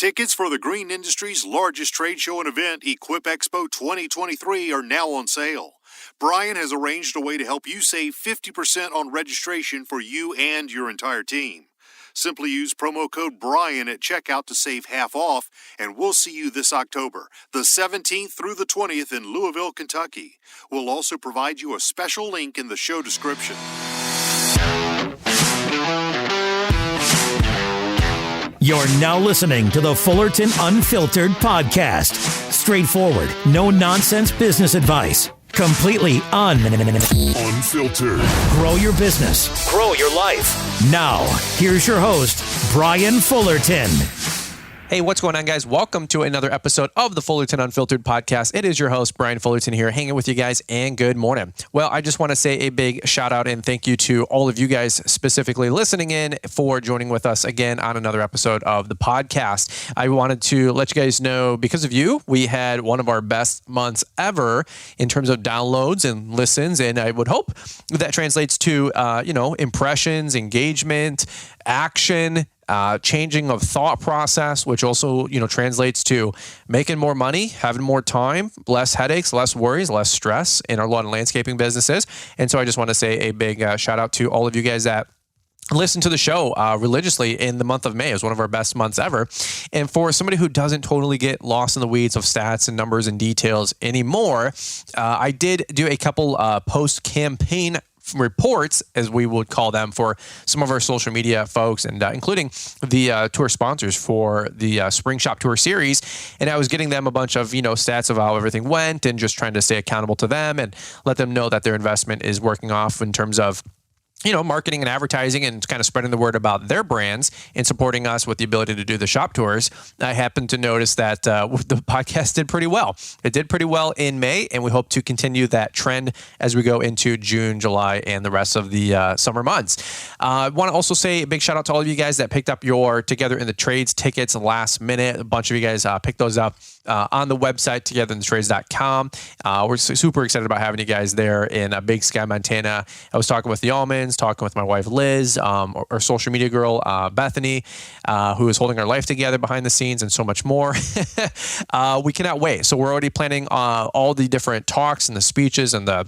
Tickets for the green industry's largest trade show and event, Equip Expo 2023, are now on sale. Brian has arranged a way to help you save 50% on registration for you and your entire team. Simply use promo code Brian at checkout to save half off, and we'll see you this October, the 17th through the 20th in Louisville, Kentucky. We'll also provide you a special link in the show description. You're now listening to the Fullerton Unfiltered podcast. Straightforward, no-nonsense business advice. Completely unfiltered. Grow your business. Grow your life. Now, here's your host, Brian Fullerton. Hey, what's going on, guys? Welcome to another episode of the Fullerton Unfiltered podcast. It is your host, Brian Fullerton here, hanging with you guys, and good morning. Well, I just want to say a big shout out and thank you to all of you guys specifically listening in for joining with us again on another episode of the podcast. I wanted to let you guys know, because of you, we had one of our best months ever in terms of downloads and listens, and I would hope that translates to, impressions, engagement, action, changing of thought process, which also, translates to making more money, having more time, less headaches, less worries, less stress in our lawn and landscaping businesses. And so I just want to say a big shout out to all of you guys that listen to the show religiously in the month of May. It was one of our best months ever. And for somebody who doesn't totally get lost in the weeds of stats and numbers and details anymore, I did do a couple post-campaign reports, as we would call them, for some of our social media folks, and including the tour sponsors for the Spring Shop Tour series. And I was getting them a bunch of, stats of how everything went and just trying to stay accountable to them and let them know that their investment is working off in terms of marketing and advertising and kind of spreading the word about their brands and supporting us with the ability to do the shop tours. I happened to notice that the podcast did pretty well. It did pretty well in May, and we hope to continue that trend as we go into June, July, and the rest of the summer months. I want to also say a big shout out to all of you guys that picked up your Together in the Trades tickets last minute. A bunch of you guys picked those up on the website, togetherinthetrades.com. We're super excited about having you guys there in Big Sky, Montana. I was talking with the Almonds, talking with my wife, Liz, our social media girl, Bethany, who is holding our life together behind the scenes, and so much more. We cannot wait. So we're already planning all the different talks and the speeches and the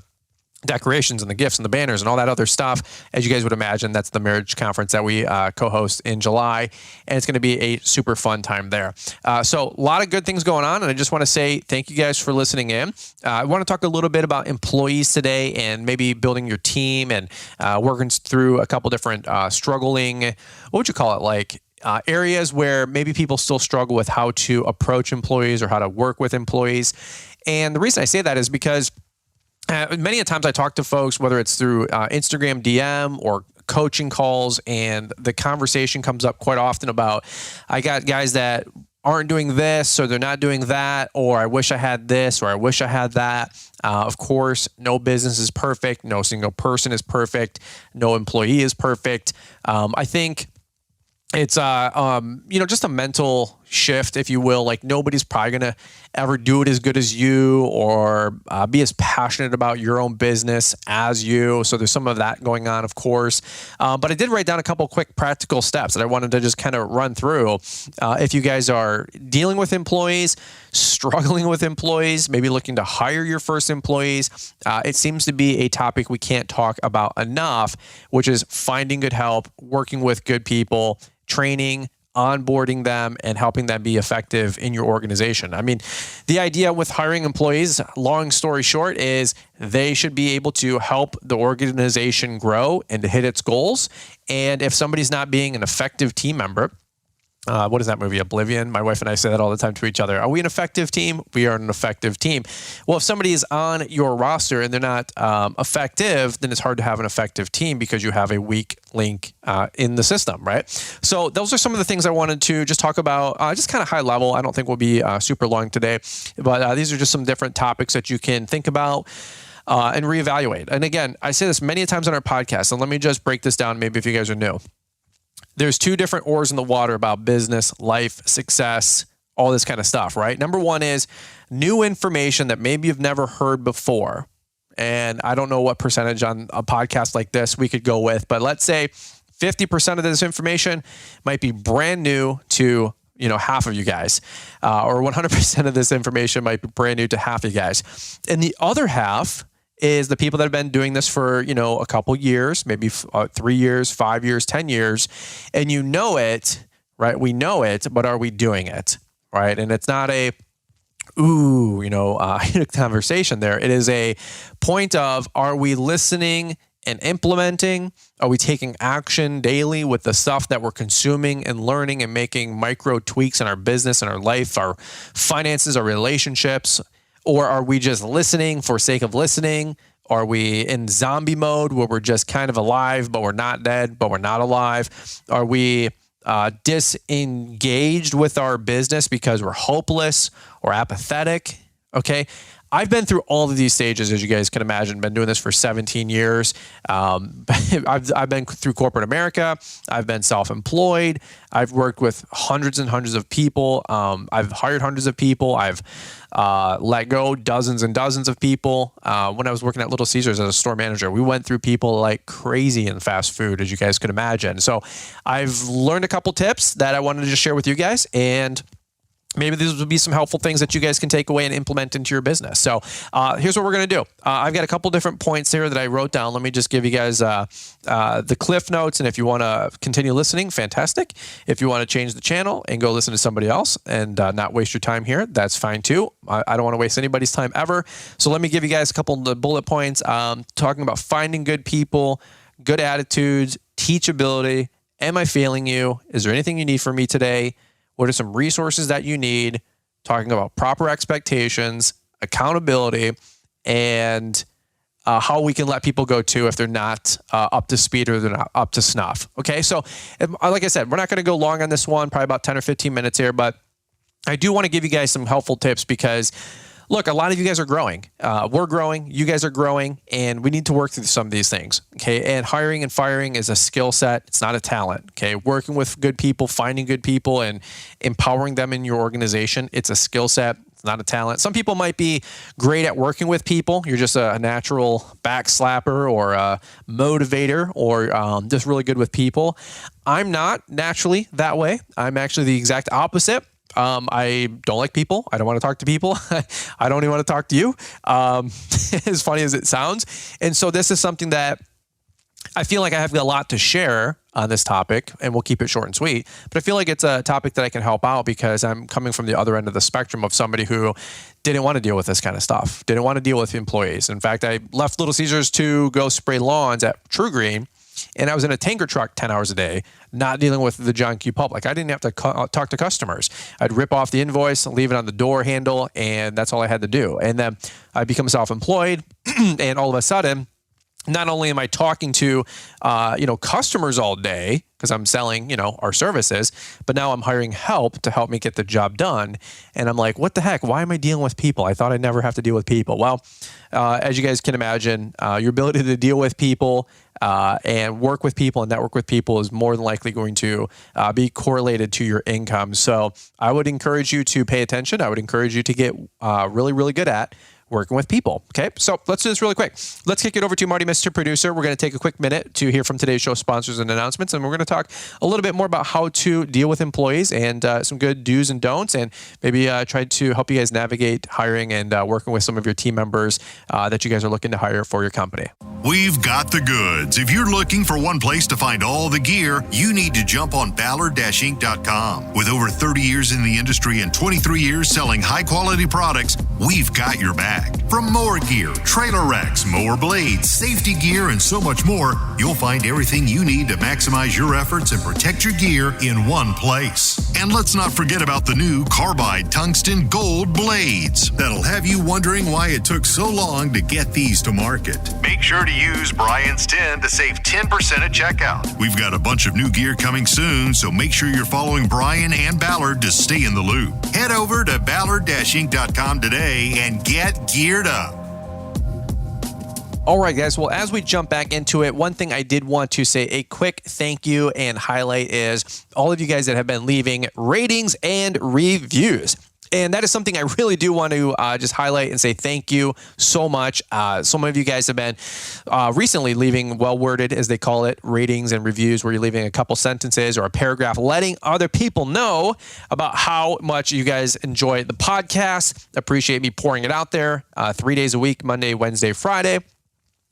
decorations and the gifts and the banners and all that other stuff. As you guys would imagine, that's the marriage conference that we co-host in July, and it's going to be a super fun time there. So a lot of good things going on, and I just want to say thank you guys for listening in. I want to talk a little bit about employees today and maybe building your team and working through a couple different struggling, what would you call it, like areas where maybe people still struggle with how to approach employees or how to work with employees. And the reason I say that is because many a times I talk to folks, whether it's through Instagram DM or coaching calls, and the conversation comes up quite often about, I got guys that aren't doing this, or they're not doing that, or I wish I had this, or I wish I had that. Of course, no business is perfect. No single person is perfect. No employee is perfect. I think it's just a mental shift, if you will. Like, nobody's probably going to ever do it as good as you, or be as passionate about your own business as you. So there's some of that going on, of course. But I did write down a couple quick practical steps that I wanted to just kind of run through. If you guys are dealing with employees, struggling with employees, maybe looking to hire your first employees, it seems to be a topic we can't talk about enough, which is finding good help, working with good people, training, onboarding them, and helping them be effective in your organization. I mean, the idea with hiring employees, long story short, is they should be able to help the organization grow and to hit its goals. And if somebody's not being an effective team member, what is that movie, Oblivion? My wife and I say that all the time to each other. Are we an effective team? We are an effective team. Well, if somebody is on your roster and they're not effective, then it's hard to have an effective team because you have a weak link in the system, right? So those are some of the things I wanted to just talk about, just kind of high level. I don't think we'll be super long today, but these are just some different topics that you can think about and reevaluate. And again, I say this many times on our podcast, and let me just break this down maybe if you guys are new. There's two different oars in the water about business, life, success, all this kind of stuff, right? Number one is new information that maybe you've never heard before. And I don't know what percentage on a podcast like this we could go with, but let's say 50% of this information might be brand new to half of you guys, or 100% of this information might be brand new to half of you guys. And the other half is the people that have been doing this for, a couple years, maybe 3 years, 5 years, 10 years, and you know it, right? We know it, but are we doing it, right? And it's not a, conversation there. It is a point of, are we listening and implementing? Are we taking action daily with the stuff that we're consuming and learning and making micro tweaks in our business and our life, our finances, our relationships? Or are we just listening for sake of listening? Are we in zombie mode where we're just kind of alive, but we're not dead, but we're not alive? Are we disengaged with our business because we're hopeless or apathetic? Okay. I've been through all of these stages, as you guys can imagine. Been doing this for 17 years. I've been through corporate America. I've been self-employed. I've worked with hundreds and hundreds of people. I've hired hundreds of people. I've let go dozens and dozens of people. When I was working at Little Caesars as a store manager, we went through people like crazy in fast food, as you guys could imagine. So I've learned a couple tips that I wanted to just share with you guys, and maybe these will be some helpful things that you guys can take away and implement into your business. So here's what we're going to do. I've got a couple different points here that I wrote down. Let me just give you guys the cliff notes. And if you want to continue listening, fantastic. If you want to change the channel and go listen to somebody else and not waste your time here, that's fine too. I don't want to waste anybody's time ever. So let me give you guys a couple of the bullet points talking about finding good people, good attitudes, teachability. Am I failing you? Is there anything you need from me today? What are some resources that you need? Talking about proper expectations, accountability, and how we can let people go too if they're not up to speed or they're not up to snuff. Okay, so like I said, we're not going to go long on this one, probably about 10 or 15 minutes here, but I do want to give you guys some helpful tips because look, a lot of you guys are growing. We're growing. You guys are growing, and we need to work through some of these things. Okay, and hiring and firing is a skill set. It's not a talent. Okay, working with good people, finding good people, and empowering them in your organization. It's a skill set. It's not a talent. Some people might be great at working with people. You're just a natural backslapper or a motivator, or just really good with people. I'm not naturally that way. I'm actually the exact opposite. I don't like people. I don't want to talk to people. I don't even want to talk to you. As funny as it sounds. And so this is something that I feel like I have a lot to share on this topic, and we'll keep it short and sweet. But I feel like it's a topic that I can help out because I'm coming from the other end of the spectrum of somebody who didn't want to deal with this kind of stuff, didn't want to deal with employees. In fact, I left Little Caesars to go spray lawns at True Green, and I was in a tanker truck 10 hours a day, not dealing with the John Q public. I didn't have to talk to customers. I'd rip off the invoice, leave it on the door handle, and that's all I had to do. And then I become self-employed, and all of a sudden, not only am I talking to, customers all day because I'm selling, our services, but now I'm hiring help to help me get the job done. And I'm like, what the heck? Why am I dealing with people? I thought I'd never have to deal with people. Well, as you guys can imagine, your ability to deal with people and work with people and network with people is more than likely going to be correlated to your income. So I would encourage you to pay attention. I would encourage you to get really, really good at working with people. Okay, so let's do this really quick. Let's kick it over to Marty, Mr. Producer. We're going to take a quick minute to hear from today's show sponsors and announcements, and we're going to talk a little bit more about how to deal with employees and some good do's and don'ts, and maybe try to help you guys navigate hiring and working with some of your team members that you guys are looking to hire for your company. We've got the goods. If you're looking for one place to find all the gear, you need to jump on Ballard-Inc.com. With over 30 years in the industry and 23 years selling high-quality products, we've got your back. From mower gear, trailer racks, mower blades, safety gear, and so much more, you'll find everything you need to maximize your efforts and protect your gear in one place. And let's not forget about the new Carbide Tungsten Gold blades that'll have you wondering why it took so long to get these to market. Make sure to use Brian's 10 to save 10% at checkout. We've got a bunch of new gear coming soon, so make sure you're following Brian and Ballard to stay in the loop. Head over to Ballard-Inc.com today and get geared up. All right, guys. Well, as we jump back into it, one thing I did want to say a quick thank you and highlight is all of you guys that have been leaving ratings and reviews. And that is something I really do want to just highlight and say thank you so much. So many of you guys have been recently leaving well-worded, as they call it, ratings and reviews where you're leaving a couple sentences or a paragraph, letting other people know about how much you guys enjoy the podcast. Appreciate me pouring it out there 3 days a week, Monday, Wednesday, Friday.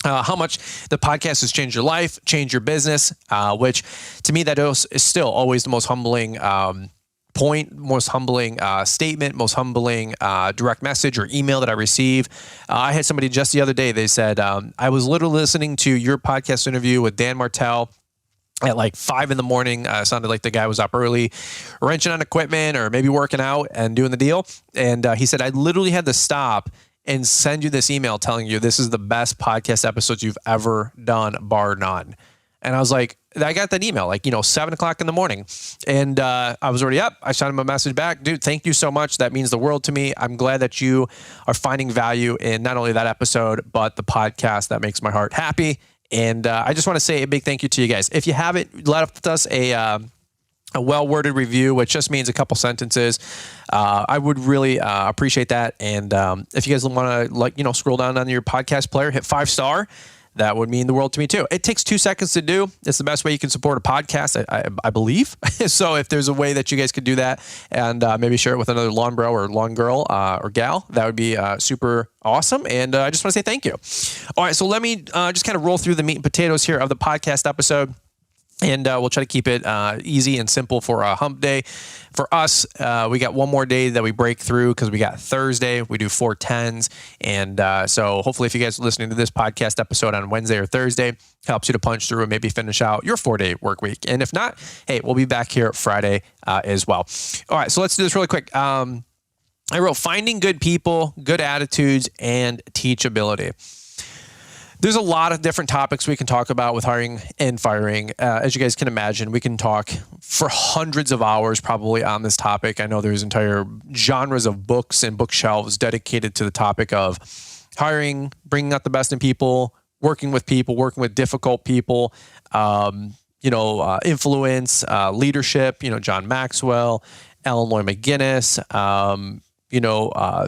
How much the podcast has changed your life, changed your business, which to me that is still always the most humbling point, most humbling statement, most humbling direct message or email that I receive. I had somebody just the other day, they said, I was literally listening to your podcast interview with Dan Martell at like 5 a.m. Sounded like the guy was up early, wrenching on equipment or maybe working out and doing the deal. And he said, I literally had to stop and send you this email telling you this is the best podcast episodes you've ever done, bar none. And I was like, I got that email, 7 o'clock in the morning. And I was already up. I sent him a message back. Dude, thank you so much. That means the world to me. I'm glad that you are finding value in not only that episode, but the podcast. That makes my heart happy. And I just want to say a big thank you to you guys. If you haven't left us a well-worded review, which just means a couple sentences, I would really appreciate that. And if you guys want to scroll down on your podcast player, hit 5-star. That would mean the world to me too. It takes 2 seconds to do. It's the best way you can support a podcast, I believe. So if there's a way that you guys could do that and maybe share it with another lawn bro or lawn girl or gal, that would be super awesome. And I just want to say thank you. All right, so let me just kind of roll through the meat and potatoes here of the podcast episode. And we'll try to keep it easy and simple for a hump day. For us, we got one more day that we break through because we got Thursday. We do 410s. And so hopefully if you guys are listening to this podcast episode on Wednesday or Thursday, helps you to punch through and maybe finish out your 4-day work week. And if not, hey, we'll be back here Friday as well. All right, so let's do this really quick. I wrote finding good people, good attitudes, and teachability. There's a lot of different topics we can talk about with hiring and firing. As you guys can imagine, we can talk for hundreds of hours probably on this topic. I know there's entire genres of books and bookshelves dedicated to the topic of hiring, bringing out the best in people, working with difficult people, influence, leadership, John Maxwell, Ellen Lloyd McGinnis,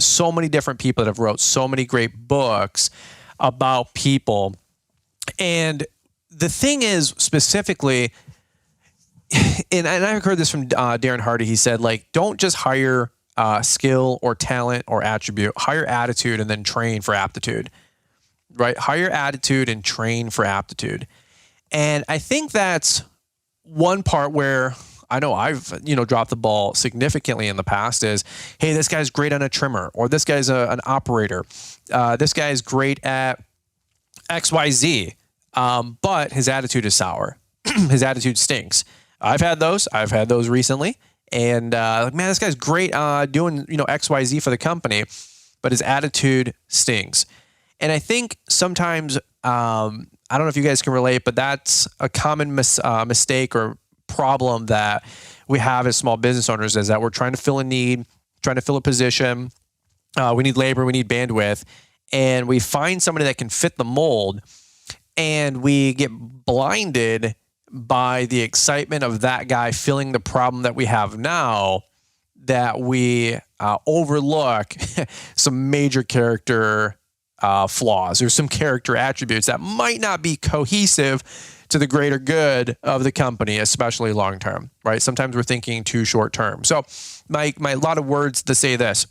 so many different people that have wrote so many great books about people. And the thing is specifically, and I've heard this from Darren Hardy, he said, don't just hire skill or talent or attribute, hire attitude and then train for aptitude, right? Hire attitude and train for aptitude. And I think that's one part where I know I've, dropped the ball significantly in the past is, hey, this guy's great on a trimmer, or this guy's an operator. This guy's great at XYZ, but his attitude is sour. His attitude stinks. I've had those recently. And man, this guy's great doing, XYZ for the company, but his attitude stinks. And I think sometimes, I don't know if you guys can relate, but that's a common mistake or problem that we have as small business owners, is that we're trying to fill a need, trying to fill a position. We need labor, we need bandwidth, and we find somebody that can fit the mold, and we get blinded by the excitement of that guy filling the problem that we have now, that we overlook some major character flaws or some character attributes that might not be cohesive to the greater good of the company, especially long term, right? Sometimes we're thinking too short term. So my lot of words to say this: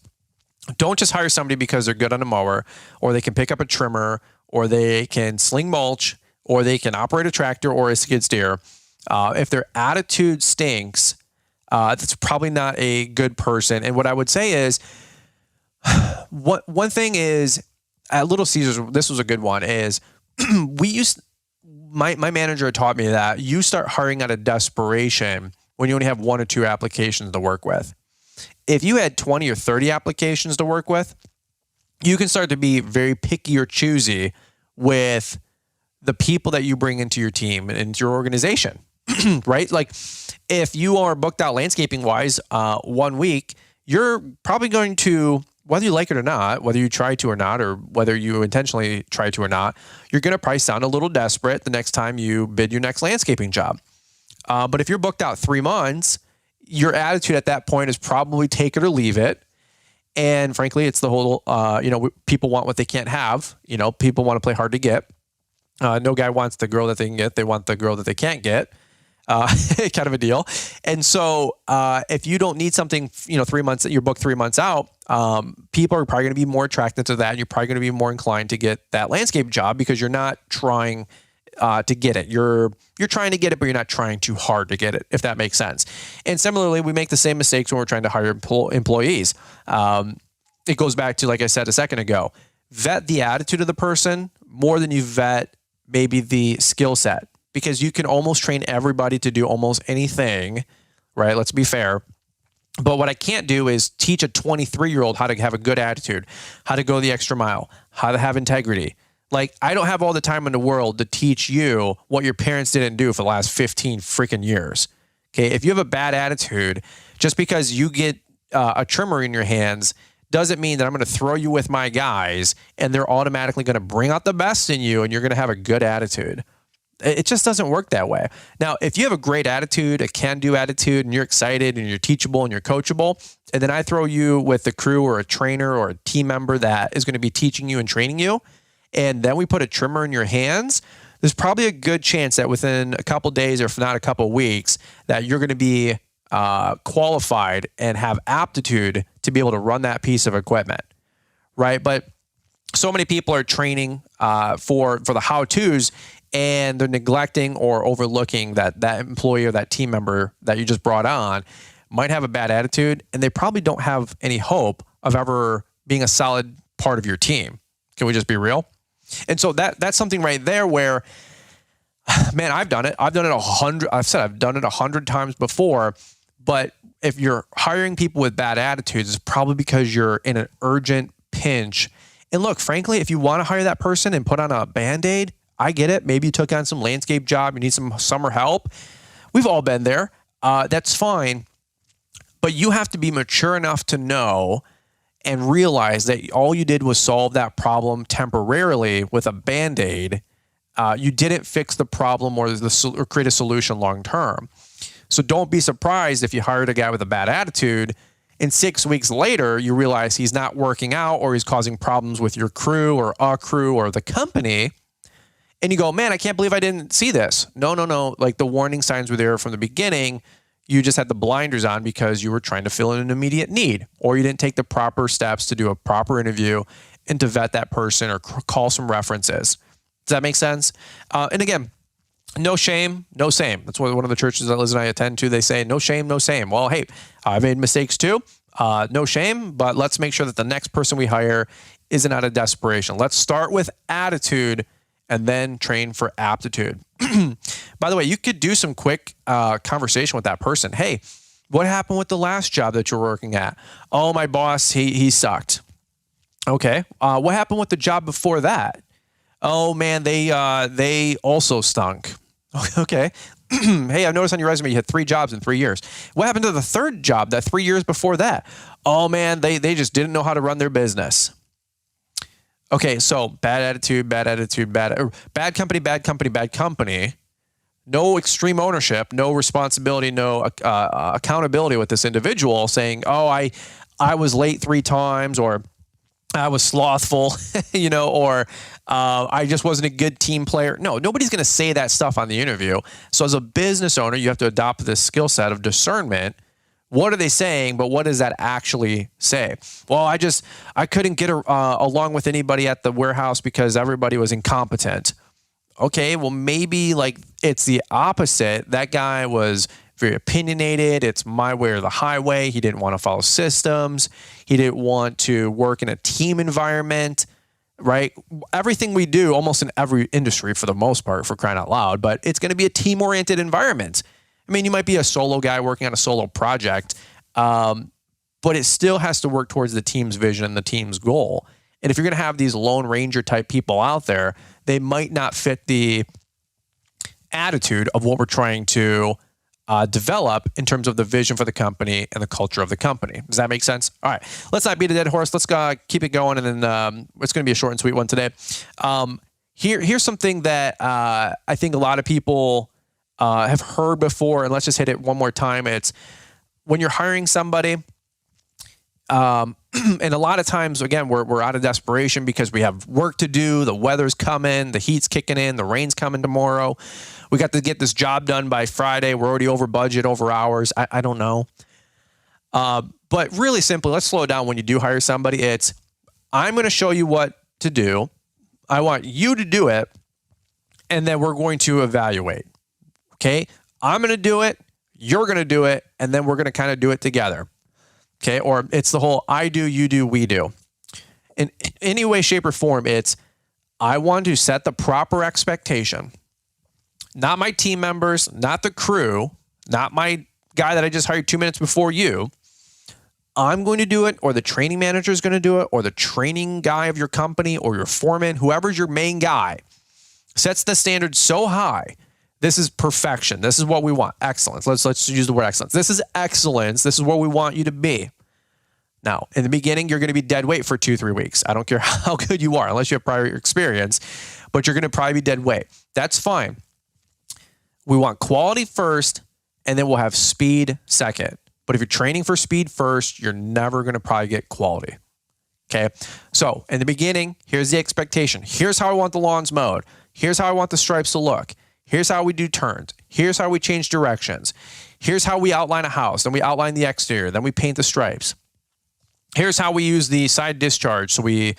don't just hire somebody because they're good on a mower, or they can pick up a trimmer, or they can sling mulch, or they can operate a tractor or a skid steer. If their attitude stinks, that's probably not a good person. And what I would say is, one thing is, at Little Caesars, this was a good one, is my manager taught me that you start hiring out of desperation when you only have 1 or 2 applications to work with. If you had 20 or 30 applications to work with, you can start to be very picky or choosy with the people that you bring into your team and into your organization, right? Like if you are booked out landscaping wise 1 week, you're probably going to, whether you like it or not, whether you try to or not, or whether you intentionally try to or not, you're going to probably sound a little desperate the next time you bid your next landscaping job. But if you're booked out 3 months, your attitude at that point is probably take it or leave it. And frankly, it's the whole, people want what they can't have. People want to play hard to get. No guy wants the girl that they can get. They want the girl that they can't get. Kind of a deal. And so if you don't need something, 3 months, you're booked 3 months out, people are probably going to be more attracted to that. And you're probably going to be more inclined to get that landscape job because you're not trying to get it. You're trying to get it, but you're not trying too hard to get it, if that makes sense. And similarly, we make the same mistakes when we're trying to hire employees. It goes back to, like I said a second ago, vet the attitude of the person more than you vet maybe the skill set, because you can almost train everybody to do almost anything, right? Let's be fair. But what I can't do is teach a 23-year-old how to have a good attitude, how to go the extra mile, how to have integrity. Like, I don't have all the time in the world to teach you what your parents didn't do for the last 15 freaking years. Okay. If you have a bad attitude, just because you get a trimmer in your hands doesn't mean that I'm going to throw you with my guys and they're automatically going to bring out the best in you and you're going to have a good attitude. It just doesn't work that way. Now, if you have a great attitude, a can-do attitude, and you're excited and you're teachable and you're coachable, and then I throw you with a crew or a trainer or a team member that is going to be teaching you and training you, and then we put a trimmer in your hands, there's probably a good chance that within a couple days, or if not a couple weeks, that you're going to be qualified and have aptitude to be able to run that piece of equipment, right? But so many people are training for the how-tos, and they're neglecting or overlooking that employee or that team member that you just brought on might have a bad attitude, and they probably don't have any hope of ever being a solid part of your team. Can we just be real? And so that's something right there where, man, I've done it. I've done it 100 times before. But if you're hiring people with bad attitudes, it's probably because you're in an urgent pinch. And look, frankly, if you want to hire that person and put on a Band-Aid, I get it. Maybe you took on some landscape job. You need some summer help. We've all been there. That's fine. But you have to be mature enough to know and realize that all you did was solve that problem temporarily with a Band-Aid. You didn't fix the problem or create a solution long term. So don't be surprised if you hired a guy with a bad attitude and 6 weeks later you realize he's not working out or he's causing problems with your crew or a crew or the company. And you go, man, I can't believe I didn't see this. No. Like, the warning signs were there from the beginning. You just had the blinders on because you were trying to fill in an immediate need, or you didn't take the proper steps to do a proper interview and to vet that person or call some references. Does that make sense? And again, no shame, no same. That's what one of the churches that Liz and I attend to, they say, no shame, no same. Well, hey, I made mistakes too. No shame, but let's make sure that the next person we hire isn't out of desperation. Let's start with attitude and then train for aptitude. By the way, you could do some quick conversation with that person. Hey, what happened with the last job that you're working at? Oh, my boss, he sucked. Okay. What happened with the job before that? Oh man, they also stunk. Okay. Hey, I've noticed on your resume you had 3 jobs in 3 years. What happened to the third job that 3 years before that? Oh man, they just didn't know how to run their business. Okay, so bad attitude, bad company. No extreme ownership, no responsibility, no accountability with this individual saying, oh, I was late 3 times, or I was slothful, or I just wasn't a good team player. No, nobody's going to say that stuff on the interview. So as a business owner, you have to adopt this skill set of discernment. What are they saying, but what does that actually say? Well, I couldn't get along with anybody at the warehouse because everybody was incompetent. Okay, well, maybe like it's the opposite. That guy was very opinionated. It's my way or the highway. He didn't want to follow systems. He didn't want to work in a team environment, right? Everything we do, almost in every industry for the most part, for crying out loud, but it's going to be a team-oriented environment. I mean, you might be a solo guy working on a solo project, but it still has to work towards the team's vision and the team's goal. And if you're going to have these Lone Ranger type people out there, they might not fit the attitude of what we're trying to develop in terms of the vision for the company and the culture of the company. Does that make sense? All right, let's not beat a dead horse. Let's keep it going, and then it's going to be a short and sweet one today. Here's something that I think a lot of people have heard before, and let's just hit it one more time. It's when you're hiring somebody, And a lot of times, again, we're out of desperation because we have work to do. The weather's coming, the heat's kicking in, the rain's coming tomorrow. We got to get this job done by Friday. We're already over budget, over hours. I don't know. But really simply, let's slow it down when you do hire somebody. It's, I'm going to show you what to do. I want you to do it. And then we're going to evaluate. Okay. I'm going to do it. You're going to do it. And then we're going to kind of do it together. Okay. Or it's the whole I do, you do, we do. In any way, shape, or form, it's I want to set the proper expectation. Not my team members, not the crew, not my guy that I just hired 2 minutes before you. I'm going to do it, or the training manager is going to do it, or the training guy of your company, or your foreman, whoever's your main guy, sets the standard so high. This is perfection. This is what we want. Excellence. Let's use the word excellence. This is excellence. This is where we want you to be. Now, in the beginning, you're going to be dead weight for 2-3 weeks. I don't care how good you are, unless you have prior experience, but you're going to probably be dead weight. That's fine. We want quality first, and then we'll have speed second. But if you're training for speed first, you're never going to probably get quality. Okay. So in the beginning, here's the expectation. Here's how I want the lawns mowed. Here's how I want the stripes to look. Here's how we do turns. Here's how we change directions. Here's how we outline a house. Then we outline the exterior. Then we paint the stripes. Here's how we use the side discharge. So we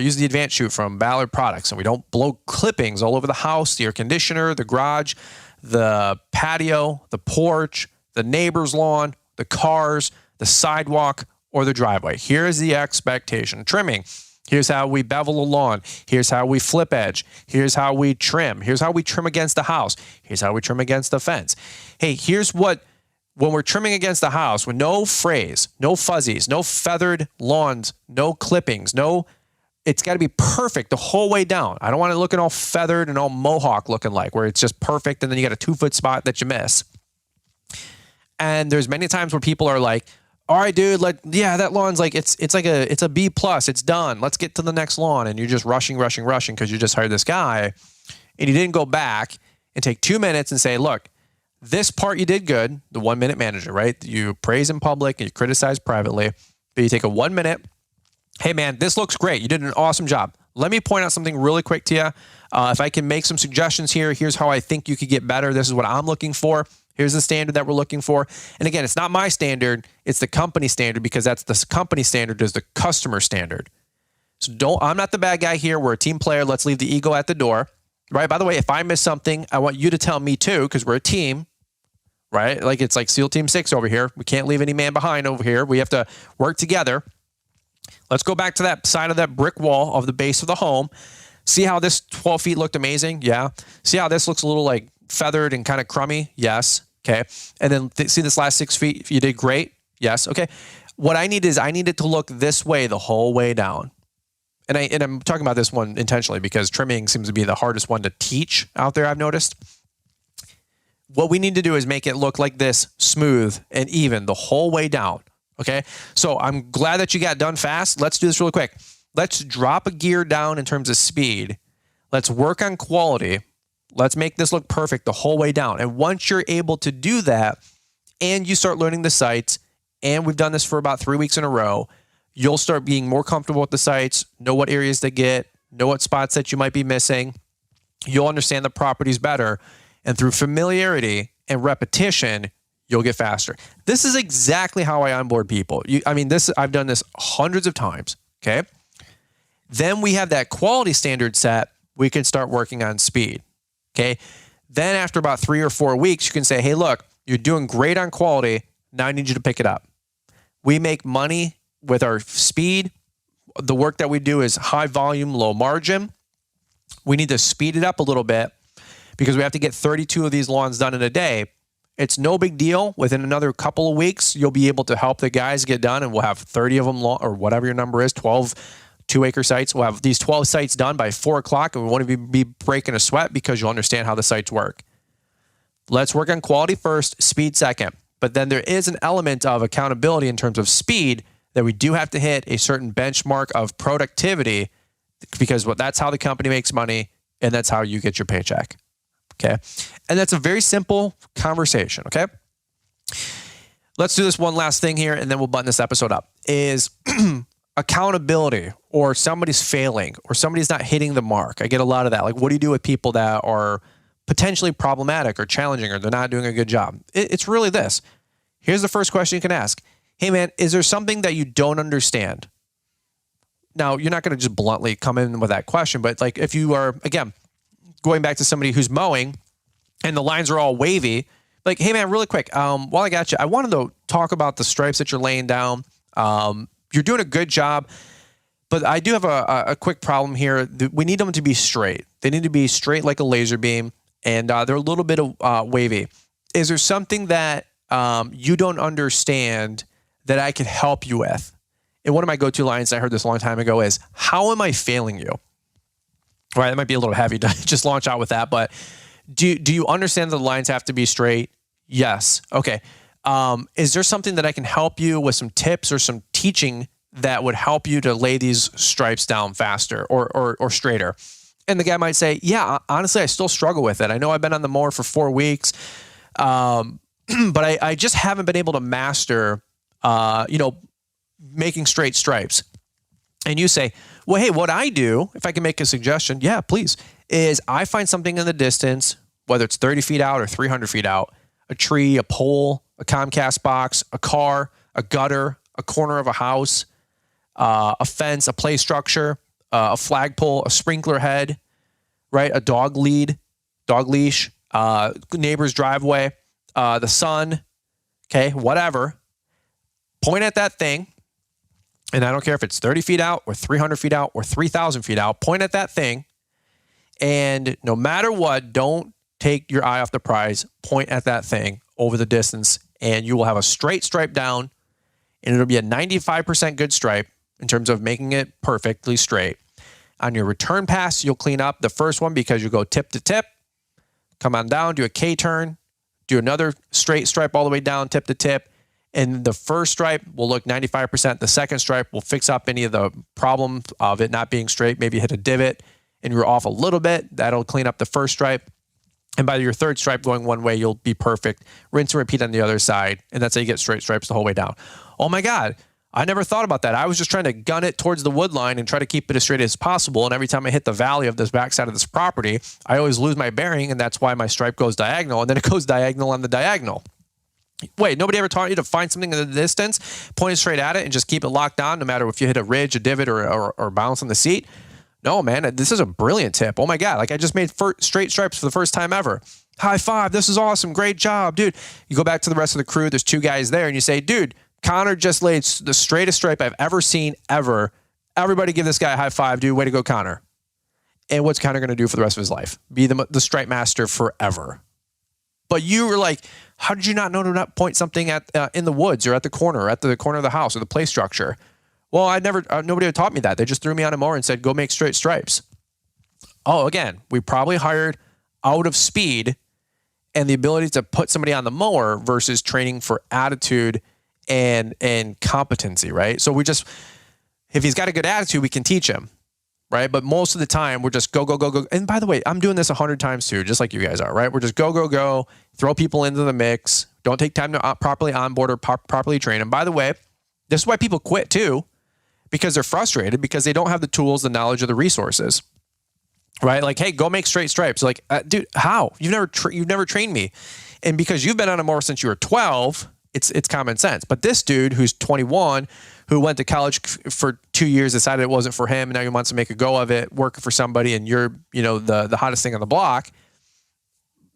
use the advanced chute from Ballard Products, and we don't blow clippings all over the house, the air conditioner, the garage, the patio, the porch, the neighbor's lawn, the cars, the sidewalk, or the driveway. Here's the expectation. Trimming. Here's how we bevel a lawn. Here's how we flip edge. Here's how we trim. Here's how we trim against the house. Here's how we trim against the fence. Hey, here's what, when we're trimming against the house, with no frays, no fuzzies, no feathered lawns, no clippings, it's got to be perfect the whole way down. I don't want it looking all feathered and all mohawk looking like, where it's just perfect and then you got a 2-foot spot that you miss. And there's many times where people are like, all right, dude, that lawn's like, it's a B+, it's done. Let's get to the next lawn. And you're just rushing because you just hired this guy and you didn't go back and take 2 minutes and say, look, this part you did good, the 1 minute manager, right? You praise in public and you criticize privately, but you take a 1 minute. Hey man, this looks great. You did an awesome job. Let me point out something really quick to you. If I can make some suggestions here, here's how I think you could get better. This is what I'm looking for. Here's the standard that we're looking for. And again, it's not my standard. It's the company standard, because that's the company standard is the customer standard. So I'm not the bad guy here. We're a team player. Let's leave the ego at the door, right? By the way, if I miss something, I want you to tell me too, because we're a team, right? Like it's like SEAL Team 6 over here. We can't leave any man behind over here. We have to work together. Let's go back to that side of that brick wall of the base of the home. See how this 12 feet looked amazing? Yeah. See how this looks a little like feathered and kind of crummy? Yes. Okay. And then see this last 6 feet? You did great. Yes. Okay. What I need it to look this way the whole way down. And I'm talking about this one intentionally because trimming seems to be the hardest one to teach out there, I've noticed. What we need to do is make it look like this, smooth and even the whole way down. Okay. So I'm glad that you got done fast. Let's do this really quick. Let's drop a gear down in terms of speed. Let's work on quality. Let's make this look perfect the whole way down. And once you're able to do that and you start learning the sites, and we've done this for about 3 weeks in a row, you'll start being more comfortable with the sites, know what areas to get, know what spots that you might be missing. You'll understand the properties better. And through familiarity and repetition, you'll get faster. This is exactly how I onboard people. I've done this hundreds of times. Okay. Then we have that quality standard set. We can start working on speed. Okay. Then after about 3 or 4 weeks, you can say, hey, look, you're doing great on quality. Now I need you to pick it up. We make money with our speed. The work that we do is high volume, low margin. We need to speed it up a little bit because we have to get 32 of these lawns done in a day. It's no big deal. Within another couple of weeks, you'll be able to help the guys get done, and we'll have 30 of them, or whatever your number is, 12 2-acre sites. We'll have these 12 sites done by 4 o'clock, and we won't even be breaking a sweat because you'll understand how the sites work. Let's work on quality first, speed second. But then there is an element of accountability in terms of speed that we do have to hit a certain benchmark of productivity, because that's how the company makes money, and that's how you get your paycheck. Okay. And that's a very simple conversation. Okay. Let's do this one last thing here, and then we'll button this episode up. Is accountability, or somebody's failing, or somebody's not hitting the mark. I get a lot of that. Like, what do you do with people that are potentially problematic or challenging, or they're not doing a good job? It's really this. Here's the first question you can ask. Hey man, is there something that you don't understand? Now, you're not going to just bluntly come in with that question, but like if you are, again, going back to somebody who's mowing and the lines are all wavy, like, hey man, really quick, while I got you, I wanted to talk about the stripes that you're laying down. You're doing a good job, but I do have a quick problem here. We need them to be straight. They need to be straight like a laser beam, and they're a little bit wavy. Is there something that you don't understand that I could help you with? And one of my go-to lines, I heard this a long time ago, is, how am I failing you? All right, that might be a little heavy to just launch out with that, but do you understand that the lines have to be straight? Yes. Okay. Is there something that I can help you with, some tips or some teaching that would help you to lay these stripes down faster or straighter? And the guy might say, yeah, honestly, I still struggle with it. I know I've been on the mower for 4 weeks, but I just haven't been able to master, making straight stripes. And you say, well, hey, what I do, if I can make a suggestion, yeah, please, is I find something in the distance, whether it's 30 feet out or 300 feet out, a tree, a pole, a Comcast box, a car, a gutter, a corner of a house, a fence, a play structure, a flagpole, a sprinkler head, right? A dog leash, neighbor's driveway, the sun, okay, whatever. Point at that thing. And I don't care if it's 30 feet out or 300 feet out or 3,000 feet out, point at that thing. And no matter what, don't take your eye off the prize. Point at that thing over the distance, and you will have a straight stripe down, and it'll be a 95% good stripe in terms of making it perfectly straight. On your return pass, you'll clean up the first one because you go tip to tip, come on down, do a K-turn, do another straight stripe all the way down, tip to tip. And the first stripe will look 95%. The second stripe will fix up any of the problems of it not being straight. Maybe hit a divot and you're off a little bit. That'll clean up the first stripe. And by your third stripe going one way, you'll be perfect. Rinse and repeat on the other side. And that's how you get straight stripes the whole way down. Oh my God, I never thought about that. I was just trying to gun it towards the wood line and try to keep it as straight as possible. And every time I hit the valley of this backside of this property, I always lose my bearing. And that's why my stripe goes diagonal. And then it goes diagonal on the diagonal. Wait, nobody ever taught you to find something in the distance, point it straight at it, and just keep it locked on no matter if you hit a ridge, a divot, or bounce on the seat? No, man, this is a brilliant tip. Oh my God, like I just made straight stripes for the first time ever. High five, this is awesome, great job, dude. You go back to the rest of the crew, there's 2 guys there, and you say, dude, Connor just laid the straightest stripe I've ever seen, ever. Everybody give this guy a high five, dude, way to go, Connor. And what's Connor going to do for the rest of his life? Be the stripe master forever. But you were like, how did you not know to not point something at in the woods or at the corner of the house or the play structure? Well, nobody had taught me that. They just threw me on a mower and said, go make straight stripes. Oh, again, we probably hired out of speed and the ability to put somebody on the mower versus training for attitude and competency, right? So if he's got a good attitude, we can teach him, right? But most of the time we're just go, go, go, go. And by the way, I'm doing this 100 times too, just like you guys are, right? We're just go, go, go, throw people into the mix. Don't take time to properly onboard or properly train them. By the way, this is why people quit too, because they're frustrated because they don't have the tools, the knowledge, or the resources, right? Like, hey, go make straight stripes. Like, dude, how? You've never trained me. And because you've been on a mower since you were 12, it's common sense. But this dude who's 21, who went to college for 2 years, decided it wasn't for him, and now he wants to make a go of it, working for somebody, and you're, the hottest thing on the block.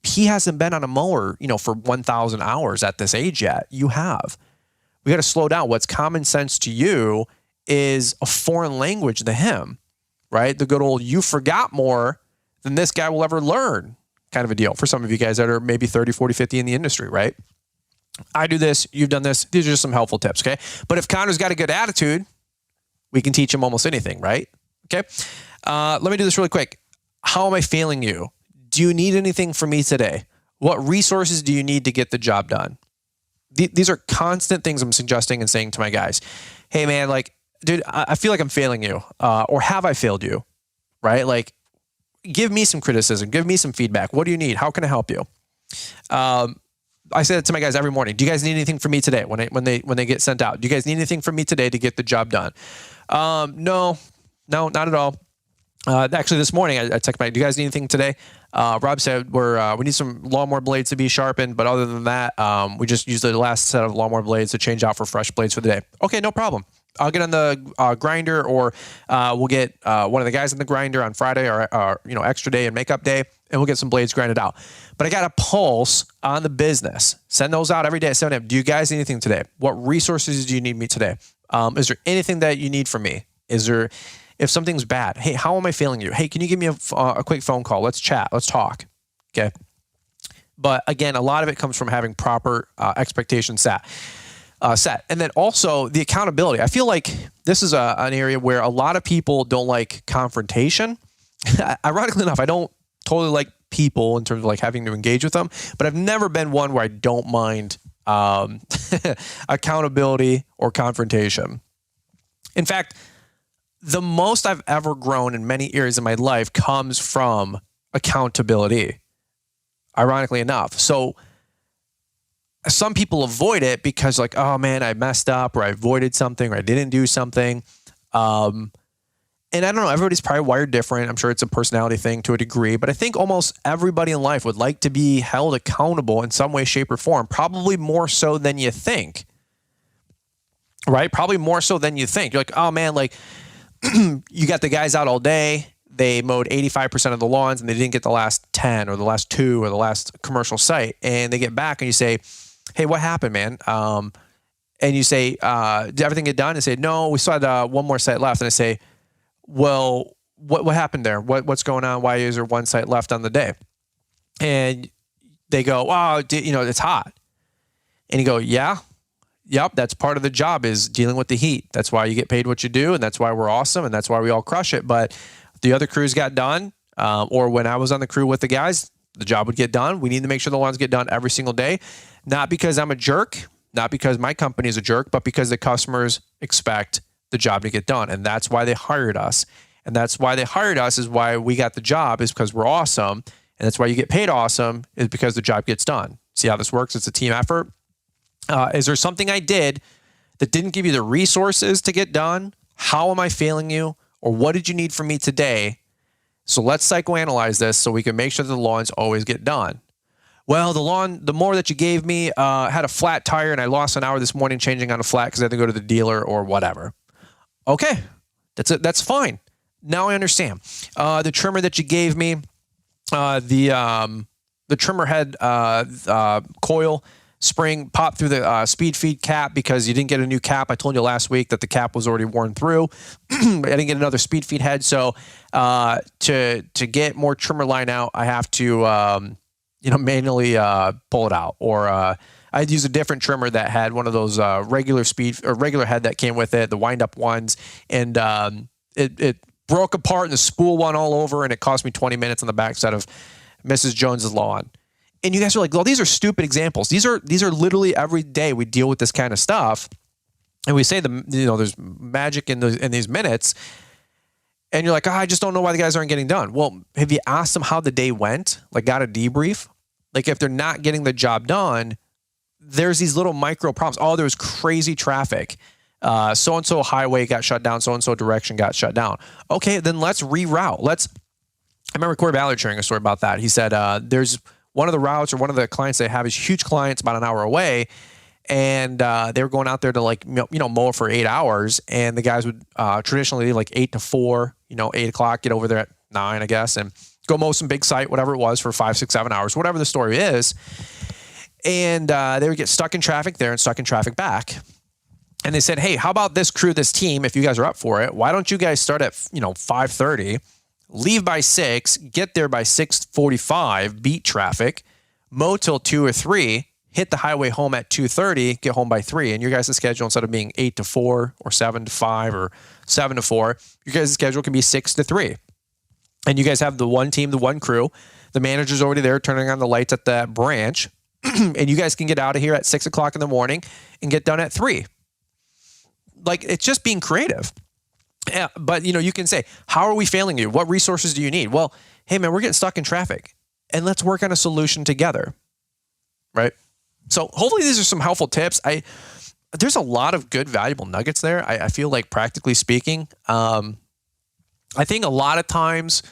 He hasn't been on a mower, for 1,000 hours at this age yet. You have. We got to slow down. What's common sense to you is a foreign language to him, right? The good old, you forgot more than this guy will ever learn kind of a deal for some of you guys that are maybe 30, 40, 50 in the industry, right? I do this, you've done this. These are just some helpful tips, okay? But if Connor's got a good attitude, we can teach him almost anything, right? Okay? Let me do this really quick. How am I failing you? Do you need anything from me today? What resources do you need to get the job done? These are constant things I'm suggesting and saying to my guys. Hey, man, like, dude, I feel like I'm failing you. Or have I failed you? Right? Like, give me some criticism. Give me some feedback. What do you need? How can I help you? I say that to my guys every morning. Do you guys need anything from me today when they get sent out? Do you guys need anything from me today to get the job done? No, not at all. Actually, this morning I texted back, do you guys need anything today? Rob said we need some lawnmower blades to be sharpened, but other than that, we just used the last set of lawnmower blades to change out for fresh blades for the day. Okay, no problem. I'll get on the grinder, or we'll get one of the guys in the grinder on Friday, or extra day and makeup day, and we'll get some blades grinded out. But I got a pulse on the business. Send those out every day at 7 a.m. Do you guys need anything today? What resources do you need me today? Is there anything that you need from me? If something's bad, hey, how am I feeling you? Hey, can you give me a quick phone call? Let's chat. Let's talk. Okay. But again, a lot of it comes from having proper expectations set. And then also the accountability. I feel like this is an area where a lot of people don't like confrontation. Ironically enough, I don't totally like people in terms of like having to engage with them, but I've never been one where I don't mind accountability or confrontation. In fact, the most I've ever grown in many areas of my life comes from accountability, ironically enough. So some people avoid it because like, oh man, I messed up, or I avoided something, or I didn't do something. And I don't know, everybody's probably wired different. I'm sure it's a personality thing to a degree, but I think almost everybody in life would like to be held accountable in some way, shape, or form, probably more so than you think, right? Probably more so than you think. You're like, oh man, like, you got the guys out all day. They mowed 85% of the lawns and they didn't get the last 10 or the last 2 or the last commercial site. And they get back and you say, hey, what happened, man? And you say, did everything get done? And say, no, we still had one more site left. And I say, well, what happened there? What's going on? Why is there one site left on the day? And they go, wow, it's hot. And you go, yeah. Yep, that's part of the job, is dealing with the heat. That's why you get paid what you do, and that's why we're awesome, and that's why we all crush it. But the other crews got done, or when I was on the crew with the guys, the job would get done. We need to make sure the lawns get done every single day, not because I'm a jerk, not because my company is a jerk, but because the customers expect the job to get done, and that's why they hired us. And that's why they hired us, is why we got the job, is because we're awesome, and that's why you get paid awesome, is because the job gets done. See how this works? It's a team effort. Is there something I did that didn't give you the resources to get done? How am I failing you? Or what did you need from me today? So let's psychoanalyze this so we can make sure that the lawns always get done. Well, the mower that you gave me had a flat tire, and I lost an hour this morning changing on a flat because I had to go to the dealer or whatever. Okay, that's fine. Now I understand. The trimmer that you gave me, the trimmer head coil spring popped through the speed feed cap because you didn't get a new cap. I told you last week that the cap was already worn through. I didn't get another speed feed head. So to get more trimmer line out, I have to manually pull it out. Or I'd use a different trimmer that had one of those regular head that came with it, the wind up ones. And it broke apart and the spool went all over, and it cost me 20 minutes on the backside of Mrs. Jones's lawn. And you guys are like, well, these are stupid examples. These are literally every day we deal with this kind of stuff. And we say there's magic in these minutes. And you're like, I just don't know why the guys aren't getting done. Well, have you asked them how the day went? Like, got a debrief? Like, if they're not getting the job done, there's these little micro problems. Oh, there was crazy traffic. So-and-so highway got shut down. So-and-so direction got shut down. Okay, then let's reroute. I remember Corey Ballard sharing a story about that. He said, there's one of the routes, or one of the clients they have is huge clients about an hour away. And they were going out there to mow for 8 hours. And the guys would traditionally leave 8 to 4, 8 o'clock, get over there at 9, I guess, and go mow some big site, whatever it was, for 5, 6, 7 hours, whatever the story is. And they would get stuck in traffic there and stuck in traffic back. And they said, hey, how about this crew, this team, if you guys are up for it, why don't you guys start at 5:30, leave by 6, get there by 6:45, beat traffic, mow till 2 or 3, hit the highway home at 2:30, get home by 3. And your guys' schedule, instead of being 8 to 4 or 7 to 5 or 7 to 4, your guys' schedule can be 6 to 3. And you guys have the one team, the one crew. The manager's already there turning on the lights at that branch. And you guys can get out of here at 6 o'clock in the morning and get done at 3. It's just being creative. Yeah, but you can say, how are we failing you? What resources do you need? Well, hey man, we're getting stuck in traffic, and let's work on a solution together. Right? So hopefully these are some helpful tips. there's a lot of good, valuable nuggets there. I feel like, practically speaking, I think a lot of times,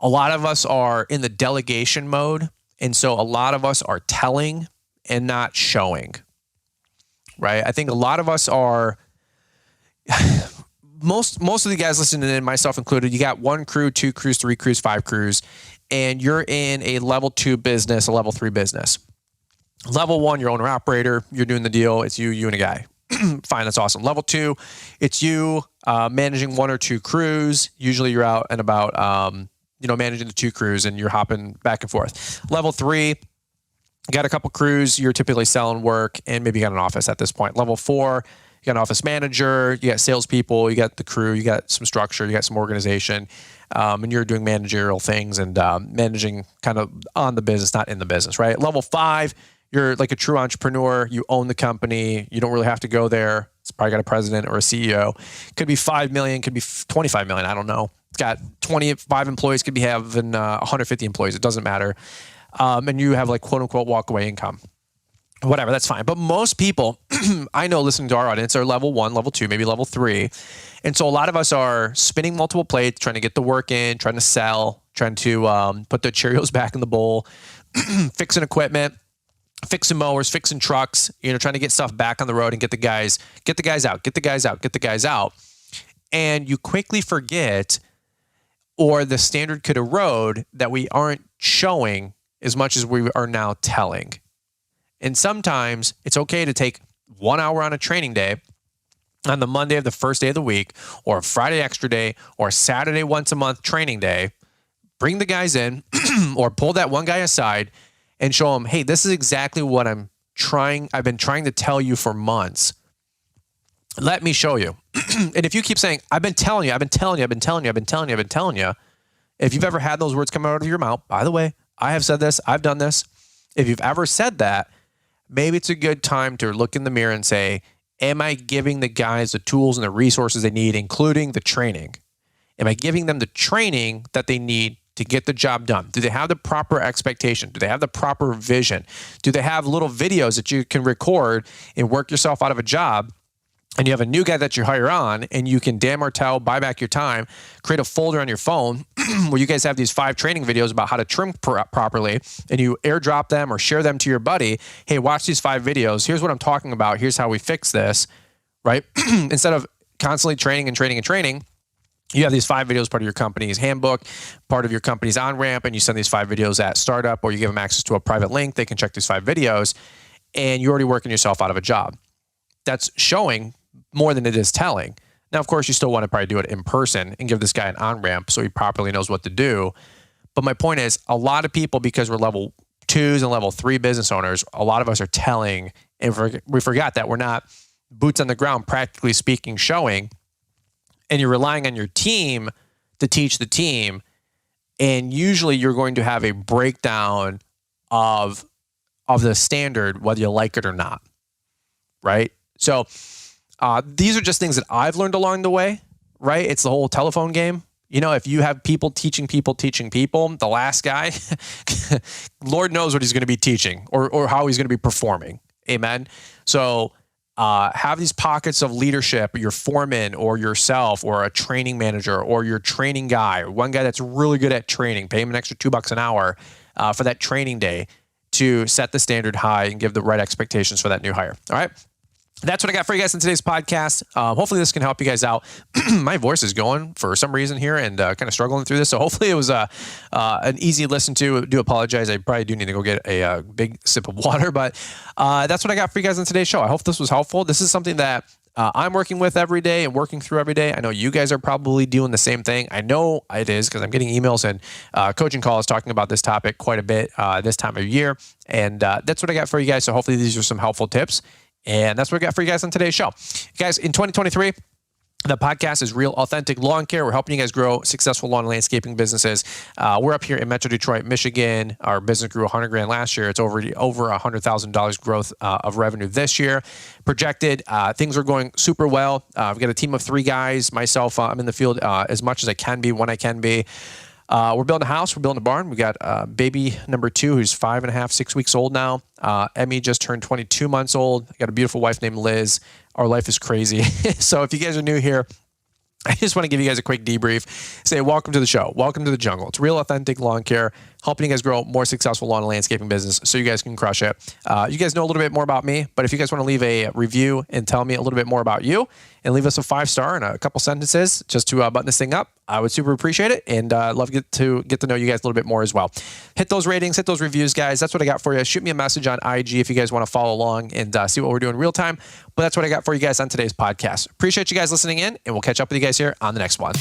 a lot of us are in the delegation mode. And so a lot of us are telling and not showing, right? I think a lot of us are, most of the guys listening in, myself included, you got 1 crew, 2 crews, 3 crews, 5 crews, and you're in a level 2 business, a level 3 business. Level 1, you're owner operator, you're doing the deal. It's you and a guy. Fine, that's awesome. Level 2, it's you managing 1 or 2 crews. Usually you're out and about, managing the 2 crews and you're hopping back and forth. Level 3, you got a couple crews, you're typically selling work, and maybe you got an office at this point. Level 4, you got an office manager, you got salespeople, you got the crew, you got some structure, you got some organization, and you're doing managerial things and managing kind of on the business, not in the business, right? Level 5, you're like a true entrepreneur. You own the company. You don't really have to go there. It's probably got a president or a CEO. Could be 5 million, could be 25 million. I don't know. It's got 25 employees, could be having 150 employees. It doesn't matter. And you have like quote unquote walk away income. Whatever, that's fine. But most people I know listening to our audience are level 1, level 2, maybe level 3. And so a lot of us are spinning multiple plates, trying to get the work in, trying to sell, trying to put the Cheerios back in the bowl, fixing equipment, fixing mowers, fixing trucks, trying to get stuff back on the road and get the guys out. And you quickly forget, or the standard could erode, that we aren't showing as much as we are now telling. And sometimes it's okay to take 1 hour on a training day on the Monday of the first day of the week, or a Friday extra day, or a Saturday once a month training day, bring the guys in or pull that one guy aside and show them, hey, this is exactly what I've been trying to tell you for months. Let me show you. And if you keep saying, I've been telling you, if you've ever had those words come out of your mouth, by the way, I have said this, I've done this. If you've ever said that, maybe it's a good time to look in the mirror and say, am I giving the guys the tools and the resources they need, including the training? Am I giving them the training that they need to get the job done? Do they have the proper expectation? Do they have the proper vision? Do they have little videos that you can record and work yourself out of a job? And you have a new guy that you hire on, and you can Dan Martell, buy back your time, create a folder on your phone where you guys have these 5 training videos about how to trim properly, and you airdrop them or share them to your buddy. Hey, watch these 5 videos. Here's what I'm talking about. Here's how we fix this, right? Instead of constantly training, you have these 5 videos, part of your company's handbook, part of your company's on-ramp, and you send these 5 videos at startup, or you give them access to a private link. They can check these 5 videos, and you're already working yourself out of a job. That's showing more than it is telling. Now, of course, you still want to probably do it in person and give this guy an on-ramp so he properly knows what to do. But my point is, a lot of people, because we're level 2s and level 3 business owners, a lot of us are telling, and we forgot that we're not boots on the ground, practically speaking, showing. And you're relying on your team to teach the team. And usually you're going to have a breakdown of the standard, whether you like it or not, right? So these are just things that I've learned along the way, right? It's the whole telephone game. If you have people teaching people, the last guy, Lord knows what he's going to be teaching or how he's going to be performing. Amen. So have these pockets of leadership, your foreman or yourself or a training manager or your training guy, or one guy that's really good at training, pay him an extra $2 an hour for that training day to set the standard high and give the right expectations for that new hire. All right. That's what I got for you guys in today's podcast. Hopefully this can help you guys out. My voice is going for some reason here and kind of struggling through this. So hopefully it was an easy listen to. I do apologize. I probably do need to go get a big sip of water, but that's what I got for you guys in today's show. I hope this was helpful. This is something that I'm working with every day and working through every day. I know you guys are probably doing the same thing. I know it is because I'm getting emails and coaching calls talking about this topic quite a bit this time of year. And that's what I got for you guys. So hopefully these are some helpful tips. And that's what we got for you guys on today's show. Guys, in 2023, the podcast is Real Authentic Lawn Care. We're helping you guys grow successful lawn and landscaping businesses. We're up here in Metro Detroit, Michigan. Our business grew $100,000 last year. It's over $100,000 growth of revenue this year. Projected, things are going super well. We've got a team of 3 guys. Myself, I'm in the field as much as I can be when I can be. We're building a house. We're building a barn. We got baby number 2, who's 5.5, 6 weeks old now. Emmy just turned 22 months old. I got a beautiful wife named Liz. Our life is crazy. So if you guys are new here, I just want to give you guys a quick debrief. Say, welcome to the show. Welcome to the jungle. It's real, authentic lawn care, helping you guys grow more successful lawn and landscaping business so you guys can crush it. You guys know a little bit more about me, but if you guys want to leave a review and tell me a little bit more about you and leave us a 5-star and a couple sentences just to button this thing up, I would super appreciate it, and love to get to know you guys a little bit more as well. Hit those ratings, hit those reviews, guys. That's what I got for you. Shoot me a message on IG if you guys want to follow along and see what we're doing real time. But that's what I got for you guys on today's podcast. Appreciate you guys listening in, and we'll catch up with you guys here on the next one.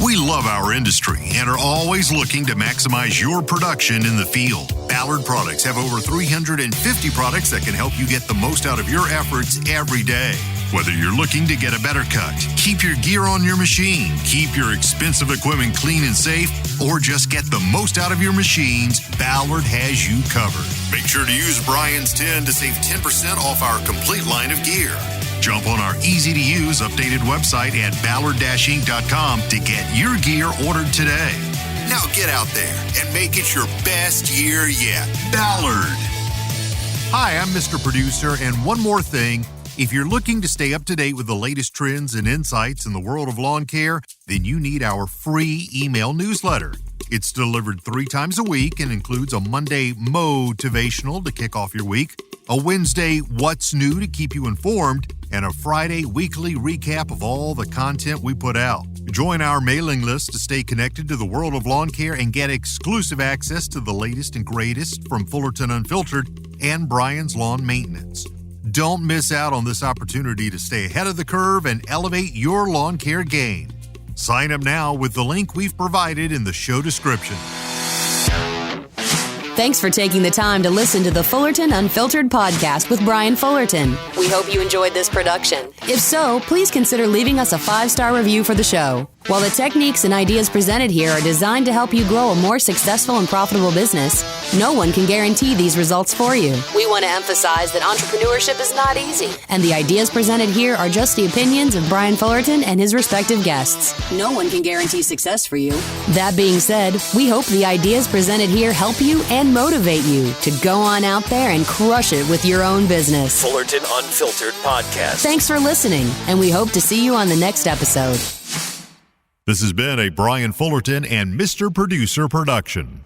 We love our industry and are always looking to maximize your production in the field. Ballard Products have over 350 products that can help you get the most out of your efforts every day. Whether you're looking to get a better cut, keep your gear on your machine, keep your expensive equipment clean and safe, or just get the most out of your machines, Ballard has you covered. Make sure to use Brian's 10 to save 10% off our complete line of gear. Jump on our easy-to-use updated website at ballard-inc.com to get your gear ordered today. Now get out there and make it your best year yet. Ballard. Hi, I'm Mr. Producer, and one more thing. If you're looking to stay up to date with the latest trends and insights in the world of lawn care, then you need our free email newsletter. It's delivered 3 times a week and includes a Monday motivational to kick off your week, a Wednesday what's new to keep you informed, and a Friday weekly recap of all the content we put out. Join our mailing list to stay connected to the world of lawn care and get exclusive access to the latest and greatest from Fullerton Unfiltered and Brian's Lawn Maintenance. Don't miss out on this opportunity to stay ahead of the curve and elevate your lawn care game. Sign up now with the link we've provided in the show description. Thanks for taking the time to listen to the Fullerton Unfiltered podcast with Brian Fullerton. We hope you enjoyed this production. If so, please consider leaving us a 5-star review for the show. While the techniques and ideas presented here are designed to help you grow a more successful and profitable business, no one can guarantee these results for you. We want to emphasize that entrepreneurship is not easy, and the ideas presented here are just the opinions of Brian Fullerton and his respective guests. No one can guarantee success for you. That being said, we hope the ideas presented here help you and motivate you to go on out there and crush it with your own business. Fullerton Unfiltered Podcast. Thanks for listening, and we hope to see you on the next episode. This has been a Brian Fullerton and Mr. Producer production.